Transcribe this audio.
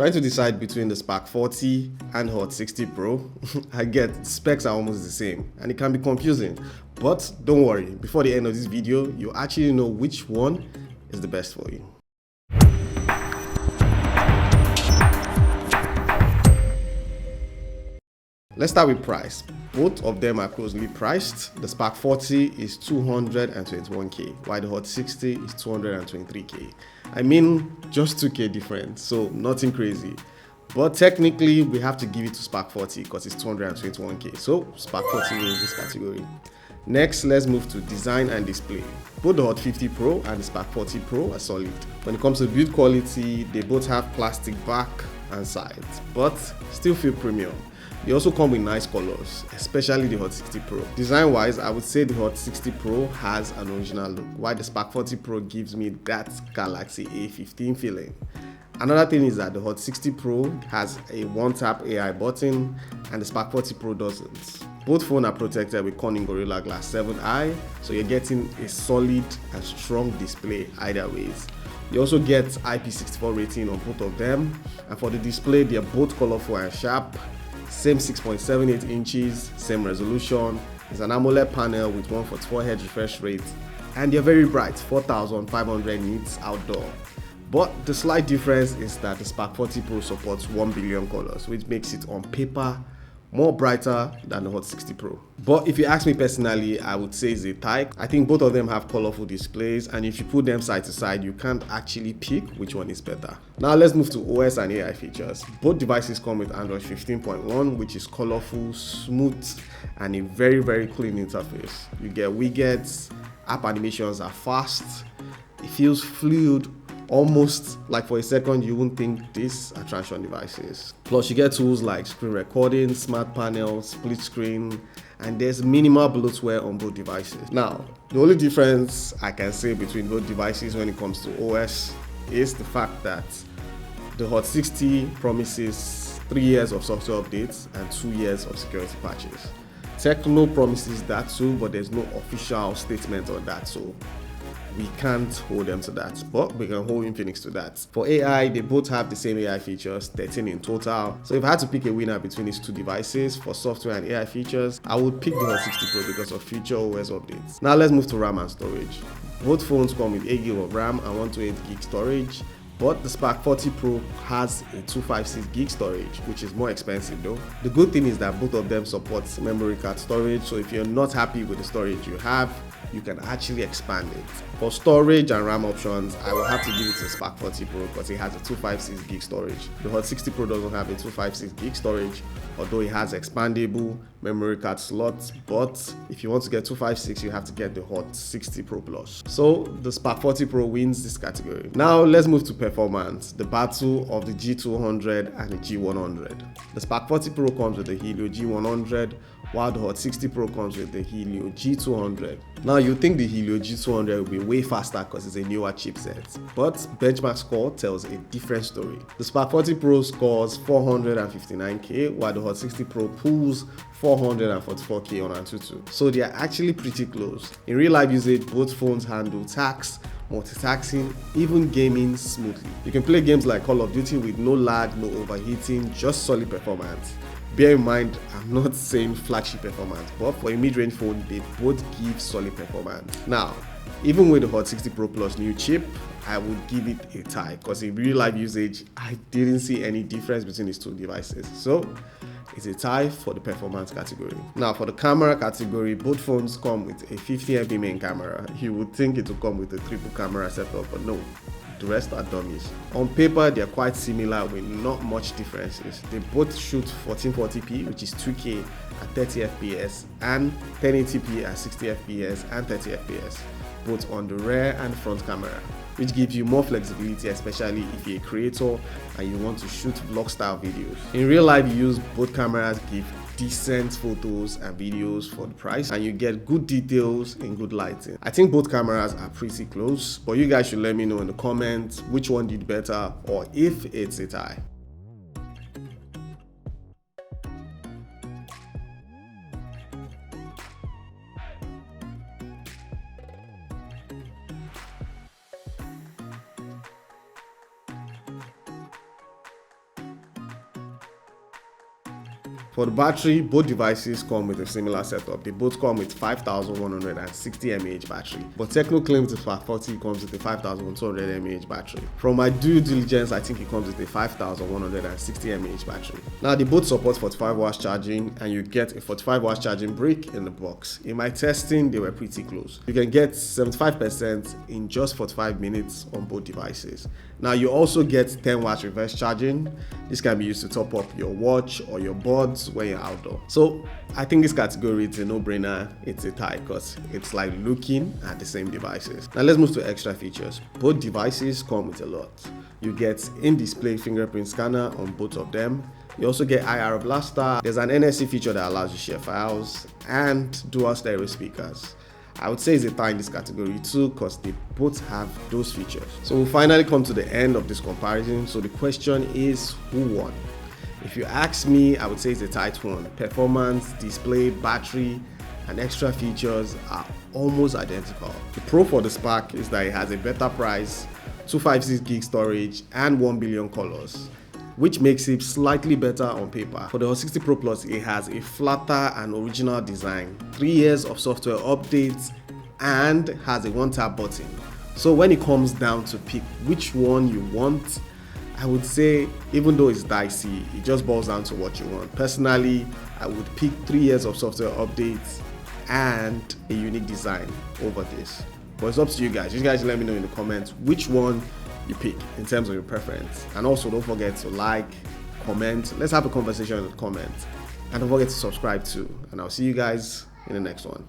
Trying to decide between the Spark 40 and Hot 60 Pro, I get specs are almost the same and it can be confusing. But don't worry, before the end of this video, you actually know which one is the best for you. Let's start with price. Both of them are closely priced. The Spark 40 is 221k, while the Hot 60 is 223k. I mean, just 2k difference, so nothing crazy. But technically, we have to give it to Spark 40 because it's 221k. So Spark 40 wins this category. Next, let's move to design and display. Both the Hot 50 Pro and the Spark 40 Pro are solid. When it comes to build quality, they both have plastic back and sides, but still feel premium. They also come with nice colors, especially the Hot 60 Pro. Design-wise, I would say the Hot 60 Pro has an original look, while the Spark 40 Pro gives me that Galaxy A15 feeling. Another thing is that the Hot 60 Pro has a one-tap AI button, and the Spark 40 Pro doesn't. Both phones are protected with Corning Gorilla Glass 7i, so you're getting a solid and strong display either ways. You also get IP64 rating on both of them, and for the display, they are both colorful and sharp. Same 6.78 inches, same resolution. It's an AMOLED panel with 144Hz refresh rate, and they're very bright, 4500 nits outdoor. But the slight difference is that the Spark 40 Pro supports 1 billion colors, which makes it on paper more brighter than the Hot 60 Pro. But if you ask me personally, I would say it's a tie. I think both of them have colorful displays, and if you put them side to side, you can't actually pick which one is better. Now let's move to OS and AI features. Both devices come with Android 15.1, which is colorful, smooth, and a very clean interface. You get widgets, app animations are fast, it feels fluid, almost like for a second you wouldn't think these are traction devices. Plus you get tools like screen recording, smart panel, split screen, and there's minimal bloatware on both devices. Now, the only difference I can say between both devices when it comes to OS is the fact that the Hot 60 promises 3 years of software updates and 2 years of security patches. Tecno promises that too, but there's no official statement on that, so we can't hold them to that, but we can hold Infinix to that. For AI, they both have the same AI features, 13 in total. So if I had to pick a winner between these two devices for software and AI features, I would pick the Hot 60 Pro because of future OS updates. Now let's move to RAM and storage. Both phones come with 8GB of RAM and 128GB storage, but the Spark 40 Pro has a 256GB storage, which is more expensive though. The good thing is that both of them support memory card storage, so if you're not happy with the storage you have, you can actually expand it. For storage and RAM options, I will have to give it to the Spark 40 Pro because it has a 256GB storage. The Hot 60 Pro doesn't have a 256GB storage, although it has expandable memory card slots, but if you want to get 256, you have to get the Hot 60 Pro Plus. So the Spark 40 Pro wins this category. Now let's move to performance, the battle of the G200 and the G100. The Spark 40 Pro comes with the Helio G100, while the Hot 60 Pro comes with the Helio G200. Now you think the Helio G200 will be way faster because it's a newer chipset, but benchmark score tells a different story. The Spark 40 Pro scores 459k, while the Hot 60 Pro pulls 444k on Antutu. So they are actually pretty close. In real life usage, both phones handle tax, multitasking, even gaming smoothly. You can play games like Call of Duty with no lag, no overheating, just solid performance. Bear in mind, I'm not saying flagship performance, but for a mid-range phone, they both give solid performance. Now, even with the Hot 60 Pro Plus new chip, I would give it a tie because in real life usage, I didn't see any difference between these two devices. So it's a tie for the performance category. Now for the camera category, both phones come with a 50MP main camera. You would think it would come with a triple camera setup, but no. The rest are dummies. On paper, they are quite similar with not much differences. They both shoot 1440p, which is 2K at 30 FPS, and 1080p at 60 FPS and 30 FPS, both on the rear and front camera, which gives you more flexibility, especially if you're a creator and you want to shoot vlog style videos. In real life, you use both cameras, give decent photos and videos for the price, and you get good details in good lighting. I think both cameras are pretty close, but you guys should let me know in the comments which one did better or if it's a tie. For the battery, both devices come with a similar setup. They both come with 5160 mAh battery, but Tecno claims the Spark 40 comes with a 5200 mAh battery. From my due diligence, I think it comes with a 5160 mAh battery. Now, they both support 45 watts charging, and you get a 45 watts charging brick in the box. In my testing, they were pretty close. You can get 75% in just 45 minutes on both devices. Now, you also get 10 watts reverse charging. This can be used to top up your watch or your buds when you're outdoor. So I think this category is a no-brainer. It's a tie because it's like looking at the same devices. Now let's move to extra features. Both devices come with a lot. You get in-display fingerprint scanner on both of them. You also get IR blaster. There's an NFC feature that allows you to share files, and dual stereo speakers. I would say it's a tie in this category too because they both have those features. So we'll finally come to the end of this comparison. So the question is, who won? If you ask me, I would say it's a tight one. Performance, display, battery, and extra features are almost identical. The pro for the Spark is that it has a better price, 256 gig storage, and 1 billion colors, which makes it slightly better on paper. For the Hot 60 Pro Plus, it has a flatter and original design, 3 years of software updates, and has a one-tap button. So when it comes down to pick which one you want, I would say, even though it's dicey, it just boils down to what you want. Personally, I would pick 3 years of software updates and a unique design over this. But it's up to you guys. You guys let me know in the comments which one you pick in terms of your preference. And also don't forget to like, comment. Let's have a conversation in the comments. And don't forget to subscribe too. And I'll see you guys in the next one.